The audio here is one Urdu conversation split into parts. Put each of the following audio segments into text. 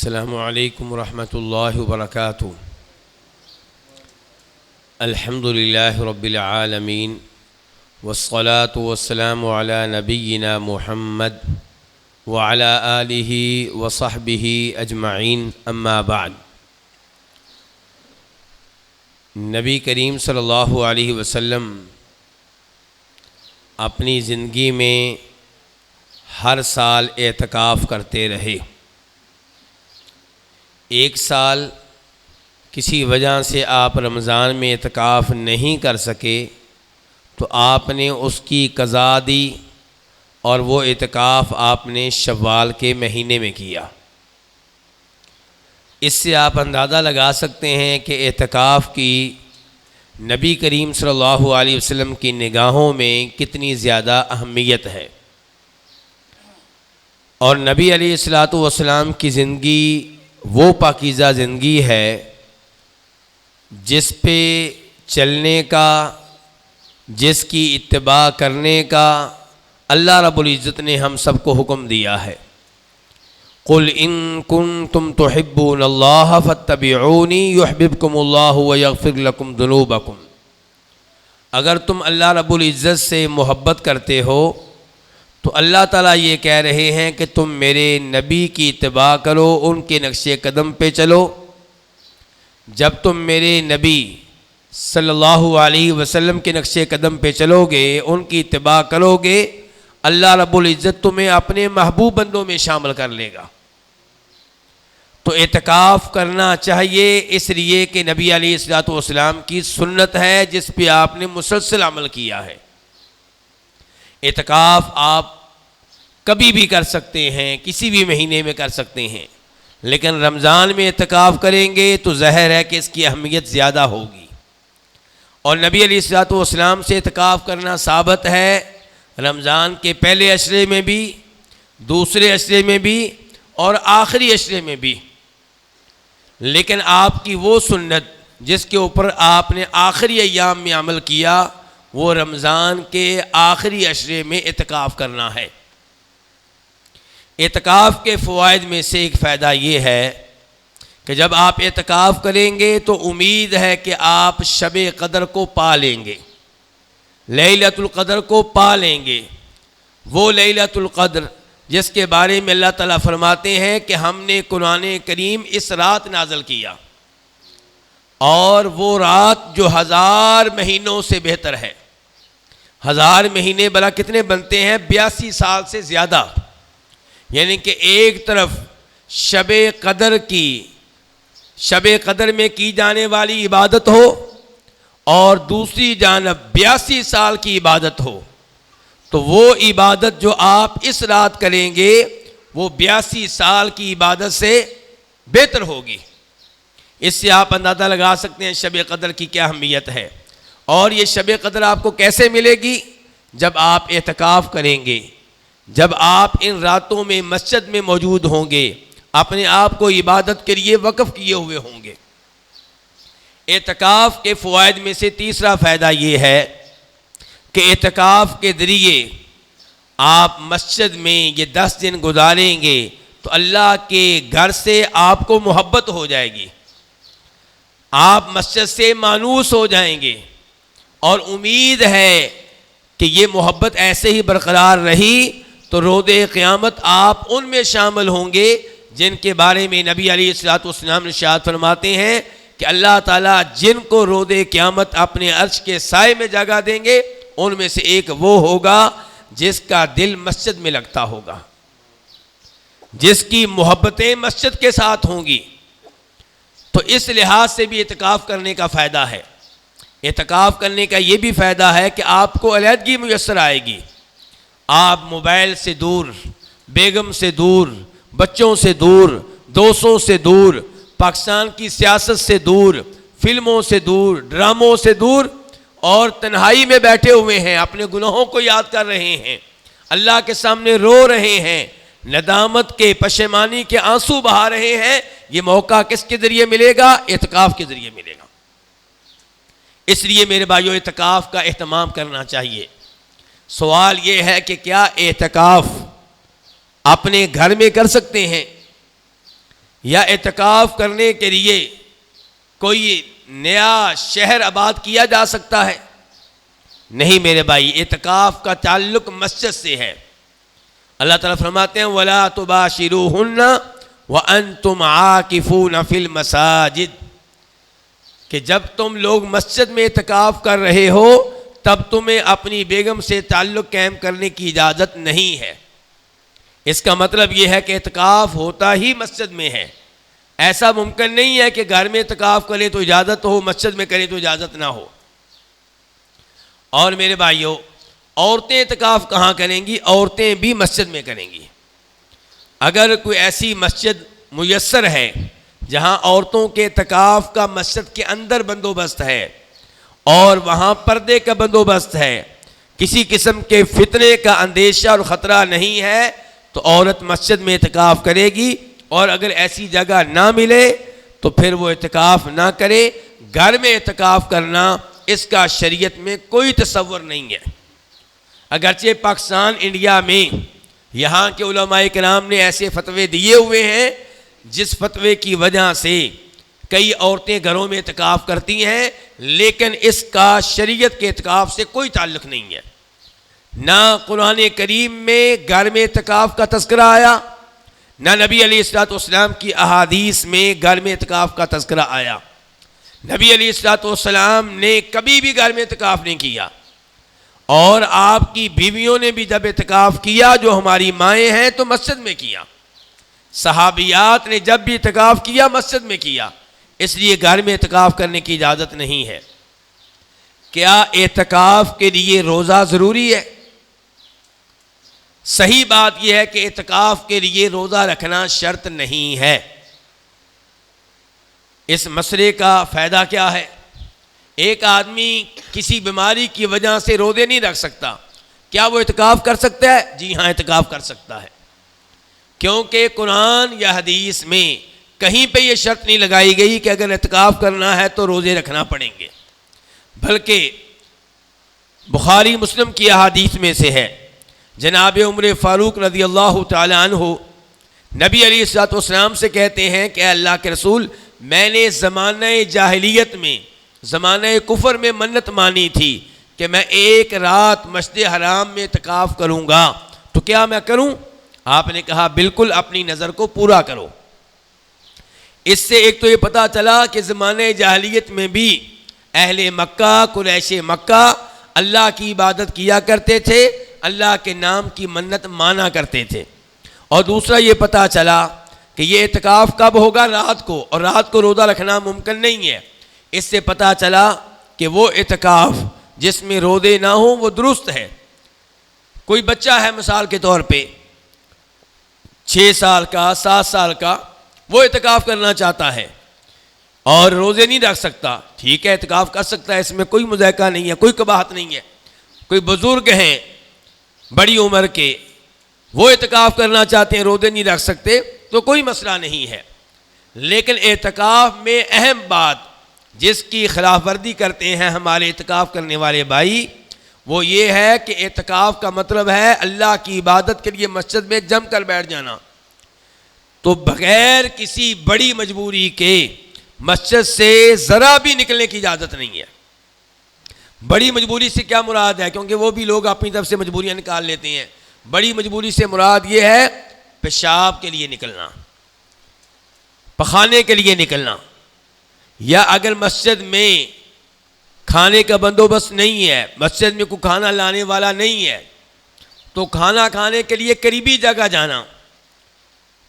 السلام علیکم ورحمۃ اللہ وبرکاتہ۔ الحمد للہ رب العالمین والصلاة والسلام علی نبینا محمد وعلی آلہ وصحبہ اجمعین، اما بعد۔ نبی کریم صلی اللہ علیہ وسلم اپنی زندگی میں ہر سال اعتکاف کرتے رہے۔ ایک سال کسی وجہ سے آپ رمضان میں اعتکاف نہیں کر سکے تو آپ نے اس کی قضا دی اور وہ اعتکاف آپ نے شوال کے مہینے میں کیا۔ اس سے آپ اندازہ لگا سکتے ہیں کہ اعتکاف کی نبی کریم صلی اللہ علیہ وسلم کی نگاہوں میں کتنی زیادہ اہمیت ہے۔ اور نبی علیہ الصلوۃ والسلام کی زندگی وہ پاکیزہ زندگی ہے جس پہ چلنے کا، جس کی اتباع کرنے کا اللہ رب العزت نے ہم سب کو حکم دیا ہے۔ قُلْ إِن كُنتُمْ تُحِبُّونَ اللَّهَ فَاتَّبِعُونِي يُحْبِبْكُمُ اللَّهُ وَيَغْفِرْ لَكُمْ ذُنُوبَكُمْ۔ اگر تم اللہ رب العزت سے محبت کرتے ہو تو اللہ تعالیٰ یہ کہہ رہے ہیں کہ تم میرے نبی کی اتباع کرو، ان کے نقش قدم پہ چلو۔ جب تم میرے نبی صلی اللہ علیہ وسلم کے نقش قدم پہ چلو گے، ان کی اتباع کرو گے، اللہ رب العزت تمہیں اپنے محبوب بندوں میں شامل کر لے گا۔ تو اعتکاف کرنا چاہیے، اس لیے کہ نبی علیہ الصلوۃ والسلام کی سنت ہے جس پہ آپ نے مسلسل عمل کیا ہے۔ اعتکاف آپ کبھی بھی کر سکتے ہیں، کسی بھی مہینے میں کر سکتے ہیں، لیکن رمضان میں اعتکاف کریں گے تو ظاہر ہے کہ اس کی اہمیت زیادہ ہوگی۔ اور نبی علیہ الصلوۃ والسلام سے اعتکاف کرنا ثابت ہے رمضان کے پہلے عشرے میں بھی، دوسرے عشرے میں بھی اور آخری عشرے میں بھی۔ لیکن آپ کی وہ سنت جس کے اوپر آپ نے آخری ایام میں عمل کیا، وہ رمضان کے آخری عشرے میں اعتکاف کرنا ہے۔ اعتکاف کے فوائد میں سے ایک فائدہ یہ ہے کہ جب آپ اعتکاف کریں گے تو امید ہے کہ آپ شب قدر کو پا لیں گے، لیلۃ القدر کو پا لیں گے۔ وہ لیلۃ القدر جس کے بارے میں اللہ تعالیٰ فرماتے ہیں کہ ہم نے قرآن کریم اس رات نازل کیا، اور وہ رات جو 1000 مہینوں سے بہتر ہے۔ 1000 مہینے بلا کتنے بنتے ہیں؟ 82 سال سے زیادہ۔ یعنی کہ ایک طرف شب قدر میں کی جانے والی عبادت ہو اور دوسری جانب 82 سال کی عبادت ہو، تو وہ عبادت جو آپ اس رات کریں گے وہ 82 سال کی عبادت سے بہتر ہوگی۔ اس سے آپ اندازہ لگا سکتے ہیں شب قدر کی کیا اہمیت ہے۔ اور یہ شب قدر آپ کو کیسے ملے گی؟ جب آپ اعتکاف کریں گے، جب آپ ان راتوں میں مسجد میں موجود ہوں گے، اپنے آپ کو عبادت کے لیے وقف کیے ہوئے ہوں گے۔ اعتکاف کے فوائد میں سے تیسرا فائدہ یہ ہے کہ اعتکاف کے ذریعے آپ مسجد میں یہ 10 دن گزاریں گے تو اللہ کے گھر سے آپ کو محبت ہو جائے گی، آپ مسجد سے مانوس ہو جائیں گے، اور امید ہے کہ یہ محبت ایسے ہی برقرار رہی تو روز قیامت آپ ان میں شامل ہوں گے جن کے بارے میں نبی علیہ الصلوۃ والسلام ارشاد فرماتے ہیں کہ اللہ تعالیٰ جن کو روز قیامت اپنے عرش کے سائے میں جگہ دیں گے، ان میں سے ایک وہ ہوگا جس کا دل مسجد میں لگتا ہوگا، جس کی محبتیں مسجد کے ساتھ ہوں گی۔ تو اس لحاظ سے بھی اعتکاف کرنے کا فائدہ ہے۔ اعتکاف کرنے کا یہ بھی فائدہ ہے کہ آپ کو علیحدگی میسر آئے گی۔ آپ موبائل سے دور، بیگم سے دور، بچوں سے دور، دوستوں سے دور، پاکستان کی سیاست سے دور، فلموں سے دور، ڈراموں سے دور، اور تنہائی میں بیٹھے ہوئے ہیں، اپنے گناہوں کو یاد کر رہے ہیں، اللہ کے سامنے رو رہے ہیں، ندامت کے، پشیمانی کے آنسو بہا رہے ہیں۔ یہ موقع کس کے ذریعے ملے گا؟ اعتکاف کے ذریعے ملے گا۔ اس لیے میرے بھائیو اعتکاف کا اہتمام کرنا چاہیے۔ سوال یہ ہے کہ کیا اعتکاف اپنے گھر میں کر سکتے ہیں یا اعتکاف کرنے کے لیے کوئی نیا شہر آباد کیا جا سکتا ہے؟ نہیں میرے بھائی، اعتکاف کا تعلق مسجد سے ہے۔ اللہ تعالیٰ فرماتے ہیں وَلَا تُبَاشِرُوهُنَّ وَأَنْتُمْ عَاكِفُونَ فِي الْمَسَاجِدِ، کہ جب تم لوگ مسجد میں اعتکاف کر رہے ہو تب تمہیں اپنی بیگم سے تعلق قائم کرنے کی اجازت نہیں ہے۔ اس کا مطلب یہ ہے کہ اعتکاف ہوتا ہی مسجد میں ہے۔ ایسا ممکن نہیں ہے کہ گھر میں اعتکاف کریں تو اجازت ہو، مسجد میں کریں تو اجازت نہ ہو۔ اور میرے بھائیوں، عورتیں اعتکاف کہاں کریں گی؟ عورتیں بھی مسجد میں کریں گی۔ اگر کوئی ایسی مسجد میسر ہے جہاں عورتوں کے اعتکاف کا مسجد کے اندر بندوبست ہے اور وہاں پردے کا بندوبست ہے، کسی قسم کے فتنے کا اندیشہ اور خطرہ نہیں ہے، تو عورت مسجد میں اعتکاف کرے گی۔ اور اگر ایسی جگہ نہ ملے تو پھر وہ اعتکاف نہ کرے۔ گھر میں اعتکاف کرنا اس کا شریعت میں کوئی تصور نہیں ہے۔ اگرچہ پاکستان انڈیا میں یہاں کے علماء کرام نے ایسے فتوے دیے ہوئے ہیں جس فتوے کی وجہ سے کئی عورتیں گھروں میں اعتکاف کرتی ہیں، لیکن اس کا شریعت کے اعتکاف سے کوئی تعلق نہیں ہے۔ نہ قرآن کریم میں گھر میں اعتکاف کا تذکرہ آیا، نہ نبی علیہ السلام کی احادیث میں گھر میں اعتکاف کا تذکرہ آیا۔ نبی علیہ السلام نے کبھی بھی گھر میں اعتکاف نہیں کیا، اور آپ کی بیویوں نے بھی جب اعتکاف کیا جو ہماری مائیں ہیں تو مسجد میں کیا۔ صحابیات نے جب بھی اعتکاف کیا مسجد میں کیا، اس لیے گھر میں اعتکاف کرنے کی اجازت نہیں ہے۔ کیا اعتکاف کے لیے روزہ ضروری ہے؟ صحیح بات یہ ہے کہ اعتکاف کے لیے روزہ رکھنا شرط نہیں ہے۔ اس مسئلے کا فائدہ کیا ہے؟ ایک آدمی کسی بیماری کی وجہ سے روزے نہیں رکھ سکتا، کیا وہ اعتکاف کر سکتا ہے؟ جی ہاں، اعتکاف کر سکتا ہے، کیونکہ قرآن یا حدیث میں کہیں پہ یہ شرط نہیں لگائی گئی کہ اگر اعتکاف کرنا ہے تو روزے رکھنا پڑیں گے، بلکہ بخاری مسلم کی احادیث میں سے ہے، جناب عمر فاروق رضی اللہ تعالی عنہ نبی علیہ السلام سے کہتے ہیں کہ اے اللہ کے رسول، میں نے زمانہ جاہلیت میں، زمانہ کفر میں منت مانی تھی کہ میں ایک رات مسجد حرام میں اعتکاف کروں گا، تو کیا میں کروں؟ آپ نے کہا بالکل، اپنی نظر کو پورا کرو۔ اس سے ایک تو یہ پتہ چلا کہ زمانہ جاہلیت میں بھی اہل مکہ، قریش مکہ اللہ کی عبادت کیا کرتے تھے، اللہ کے نام کی منت مانا کرتے تھے۔ اور دوسرا یہ پتہ چلا کہ یہ اعتکاف کب ہوگا؟ رات کو، اور رات کو روزہ رکھنا ممکن نہیں ہے۔ اس سے پتہ چلا کہ وہ اعتکاف جس میں روزے نہ ہوں وہ درست ہے۔ کوئی بچہ ہے مثال کے طور پہ 6 سال کا، 7 سال کا، وہ اعتکاف کرنا چاہتا ہے اور روزے نہیں رکھ سکتا، ٹھیک ہے اعتکاف کر سکتا ہے، اس میں کوئی مذائقہ نہیں ہے، کوئی قباحت نہیں ہے۔ کوئی بزرگ ہیں بڑی عمر کے، وہ اعتکاف کرنا چاہتے ہیں، روزے نہیں رکھ سکتے، تو کوئی مسئلہ نہیں ہے۔ لیکن اعتکاف میں اہم بات جس کی خلاف ورزی کرتے ہیں ہمارے اعتکاف کرنے والے بھائی، وہ یہ ہے کہ اعتکاف کا مطلب ہے اللہ کی عبادت کے لیے مسجد میں جم کر بیٹھ جانا، تو بغیر کسی بڑی مجبوری کے مسجد سے ذرا بھی نکلنے کی اجازت نہیں ہے۔ بڑی مجبوری سے کیا مراد ہے؟ کیونکہ وہ بھی لوگ اپنی طرف سے مجبوریاں نکال لیتے ہیں۔ بڑی مجبوری سے مراد یہ ہے پیشاب کے لیے نکلنا، پخانے کے لیے نکلنا، یا اگر مسجد میں کھانے کا بندوبست نہیں ہے، مسجد میں کوئی کھانا لانے والا نہیں ہے، تو کھانا کھانے کے لیے قریبی جگہ جانا۔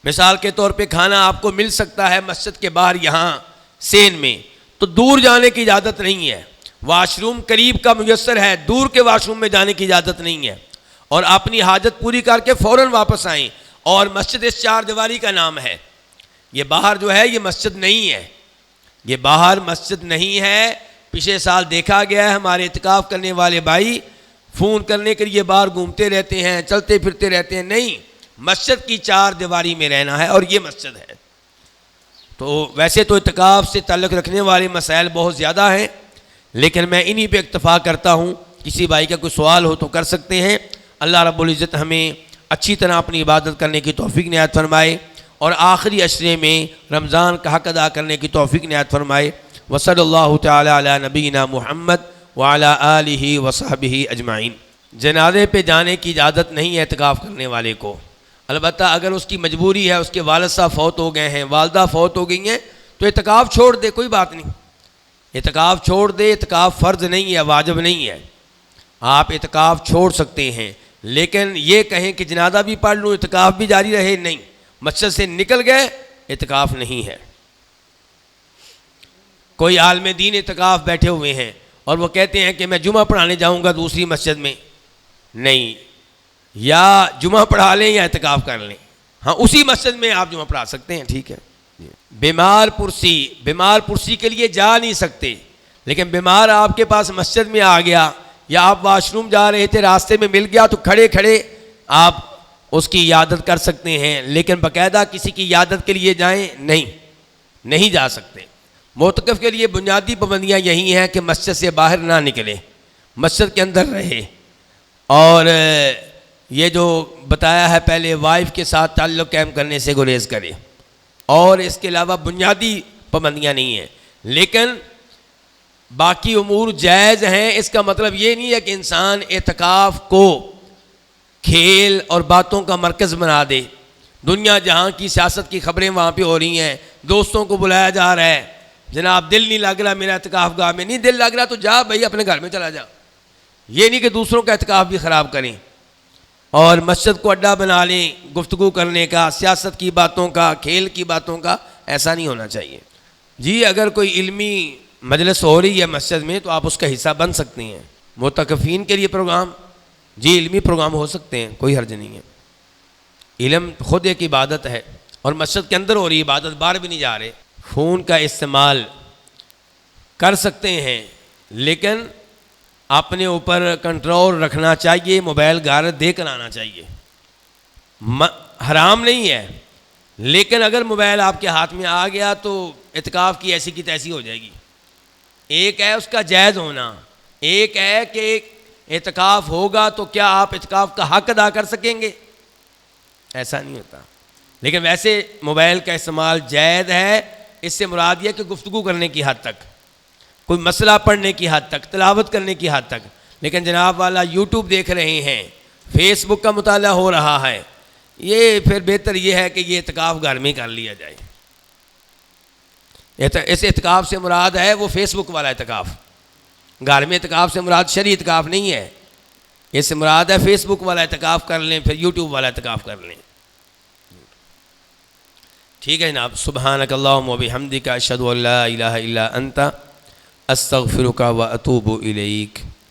مثال کے طور پہ کھانا آپ کو مل سکتا ہے مسجد کے باہر یہاں سین میں، تو دور جانے کی اجازت نہیں ہے۔ واش روم قریب کا میسر ہے، دور کے واش روم میں جانے کی اجازت نہیں ہے، اور اپنی حاجت پوری کر کے فوراً واپس آئیں۔ اور مسجد اس 4 دیواری کا نام ہے، یہ باہر جو ہے یہ مسجد نہیں ہے، یہ باہر مسجد نہیں ہے۔ پچھلے سال دیکھا گیا ہے ہمارے اعتکاف کرنے والے بھائی فون کرنے کے لیے باہر گھومتے رہتے ہیں، چلتے پھرتے رہتے ہیں، نہیں، مسجد کی 4 دیواری میں رہنا ہے، اور یہ مسجد ہے۔ تو ویسے تو اعتکاف سے تعلق رکھنے والے مسائل بہت زیادہ ہیں، لیکن میں انہی پہ اکتفا کرتا ہوں۔ کسی بھائی کا کوئی سوال ہو تو کر سکتے ہیں۔ اللہ رب العزت ہمیں اچھی طرح اپنی عبادت کرنے کی توفیق عنایت فرمائے، اور آخری عشرے میں رمضان کا حق ادا کرنے کی توفیق عنایت فرمائے۔ وصلی اللہ تعالی علی نبینا محمد وعلی آلہ وصحبہ اجمعین۔ جنازے پہ جانے کی اجازت نہیں ہے اعتکاف کرنے والے کو، البتہ اگر اس کی مجبوری ہے، اس کے والد صاحب فوت ہو گئے ہیں، والدہ فوت ہو گئی ہیں، تو اعتکاف چھوڑ دے، کوئی بات نہیں، اعتکاف چھوڑ دے۔ اعتکاف فرض نہیں ہے، واجب نہیں ہے، آپ اعتکاف چھوڑ سکتے ہیں، لیکن یہ کہیں کہ جنازہ بھی پڑھ لوں اعتکاف بھی جاری رہے، نہیں، مسجد سے نکل گئے اعتکاف نہیں ہے۔ کوئی عالم دین اعتکاف بیٹھے ہوئے ہیں اور وہ کہتے ہیں کہ میں جمعہ پڑھانے جاؤں گا دوسری مسجد میں، نہیں، یا جمعہ پڑھا لیں یا اعتکاف کر لیں، ہاں اسی مسجد میں آپ جمعہ پڑھا سکتے ہیں، ٹھیک ہے۔ بیمار پرسی کے لیے جا نہیں سکتے، لیکن بیمار آپ کے پاس مسجد میں آ گیا، یا آپ واش روم جا رہے تھے راستے میں مل گیا، تو کھڑے کھڑے آپ اس کی عیادت کر سکتے ہیں، لیکن باقاعدہ کسی کی عیادت کے لیے جائیں نہیں جا سکتے۔ معتکف کے لیے بنیادی پابندیاں یہی ہیں کہ مسجد سے باہر نہ نکلے، مسجد کے اندر رہے، اور یہ جو بتایا ہے پہلے وائف کے ساتھ تعلق قائم کرنے سے گریز کرے، اور اس کے علاوہ بنیادی پابندیاں نہیں ہیں، لیکن باقی امور جائز ہیں۔ اس کا مطلب یہ نہیں ہے کہ انسان اعتکاف کو کھیل اور باتوں کا مرکز بنا دے، دنیا جہاں کی سیاست کی خبریں وہاں پہ ہو رہی ہیں، دوستوں کو بلایا جا رہا ہے، جناب دل نہیں لگ رہا میرا اعتکاف گاہ میں، نہیں دل لگ رہا تو جا بھائی اپنے گھر میں چلا جا، یہ نہیں کہ دوسروں کا اعتکاف بھی خراب کریں اور مسجد کو اڈا بنا لیں گفتگو کرنے کا، سیاست کی باتوں کا، کھیل کی باتوں کا، ایسا نہیں ہونا چاہیے۔ جی اگر کوئی علمی مجلس ہو رہی ہے مسجد میں تو آپ اس کا حصہ بن سکتے ہیں، معتکفین کے لیے پروگرام، جی علمی پروگرام ہو سکتے ہیں، کوئی حرج نہیں ہے، علم خود ایک عبادت ہے، اور مسجد کے اندر ہو رہی عبادت، باہر بھی نہیں جا رہے۔ فون کا استعمال کر سکتے ہیں، لیکن اپنے اوپر کنٹرول رکھنا چاہیے، موبائل گھر دے کر آنا چاہیے، حرام نہیں ہے، لیکن اگر موبائل آپ کے ہاتھ میں آ گیا تو اعتکاف کی ایسی کی تیسی ہو جائے گی۔ ایک ہے اس کا جائز ہونا، ایک ہے کہ اعتکاف ہوگا تو کیا آپ اعتکاف کا حق ادا کر سکیں گے، ایسا نہیں ہوتا۔ لیکن ویسے موبائل کا استعمال جائز ہے، اس سے مراد یہ کہ گفتگو کرنے کی حد تک، کوئی مسئلہ پڑھنے کی حد تک، تلاوت کرنے کی حد تک، لیکن جناب والا یوٹیوب دیکھ رہے ہیں، فیس بک کا مطالعہ ہو رہا ہے، یہ پھر بہتر یہ ہے کہ یہ اعتکاف گھر میں کر لیا جائے۔ اس اعتکاف سے مراد ہے وہ فیس بک والا اعتکاف، گھر میں اعتکاف سے مراد شرعی اعتکاف نہیں ہے، اس سے مراد ہے فیس بک والا اعتکاف کر لیں، پھر یوٹیوب والا اعتکاف کر لیں، ٹھیک ہے جناب۔ سبحانک اللہم و بحمدک اشہد ان لا الہ الا انت استغفرک و اتوب الیک۔